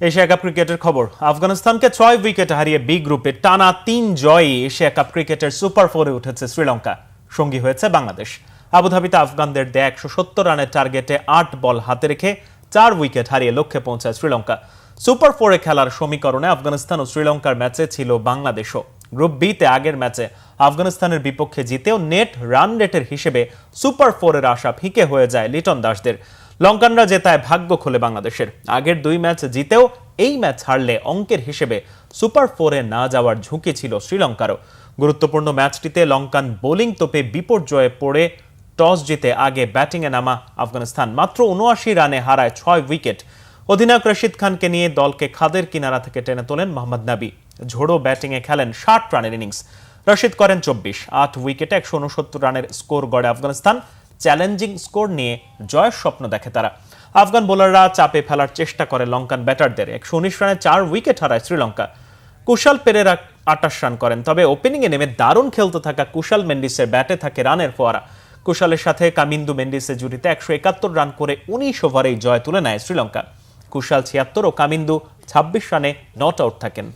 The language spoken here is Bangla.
এশিয়া কাপ ক্রিকেটের খবর। আফগানিস্তানকে 6 উইকেট হারিয়ে বি গ্রুপে টানা 3 জয়ে এশিয়া কাপ ক্রিকেটের সুপার 4-এ উঠেছে শ্রীলঙ্কা। সঙ্গী হয়েছে বাংলাদেশ। আবুধাবিতে আফগানদের দেয়া 170 রানের টার্গেটে 8 বল হাতে রেখে 4 উইকেট হারিয়ে লক্ষ্যে পৌঁছায় শ্রীলঙ্কা। সুপার 4-এ খেলার সমীকরণে আফগানিস্তান ও শ্রীলঙ্কার ম্যাচে ছিল বাংলাদেশও। গ্রুপ বি-তে আগের ম্যাচে আফগানিস্তানের বিপক্ষে জিতেও নেট রান রেটের হিসেবে সুপার 4-এর আশা ফিকে হয়ে যায় লিটন দাসদের। লঙ্কানরা জেতায় ভাগ্য খোলে বাংলাদেশের। আগের 2 ম্যাচ জিতেও এই ম্যাচ হারলে অঙ্কের হিসেবে সুপার 4-এ না যাওয়ার ঝুঁকি ছিল শ্রীলঙ্কারও। গুরুত্বপূর্ণ ম্যাচটিতে লঙ্কান বোলিং তোপে বিপর্যয়ে পড়ে টস জিতে আগে ব্যাটিংয়ে নামা আফগানিস্তান মাত্র 79 রানে হারায় 6 উইকেট। অধিনায়ক রশিদ খানকে নিয়ে দলকে খাদের কিনারা থেকে টেনে তোলেন মোহাম্মদ নাবি। ঝোড়ো ব্যাটিংয়ে খেলেন 60 রানের ইনিংস। রশিদ করেন 24। 8 উইকেটে 169 রানের স্কোর গড়ে আফগানিস্তান। চ্যালেঞ্জিং স্কোর নিয়ে জয়ের স্বপ্ন দেখে তারা। আফগান বোলাররা চাপে ফেলার চেষ্টা করে লঙ্কান ব্যাটারদের। 119 রানে 4 উইকেট হারায় শ্রীলঙ্কা। কুশাল পেরেরা 28 রান করেন। তবে ওপেনিংয়ে নেমে দারুণ খেলতে থাকা কুশাল মেন্ডিসের ব্যাটে থাকে রানের ফোয়ারা। কুশালের সাথে কামিন্দু মেন্ডিসের জুটিতে 171 রান করে 19 ওভারেই জয় তুলে নেয় শ্রীলঙ্কা। কুশাল 76 ও কামিন্দু 26 রানে নট আউট থাকেন।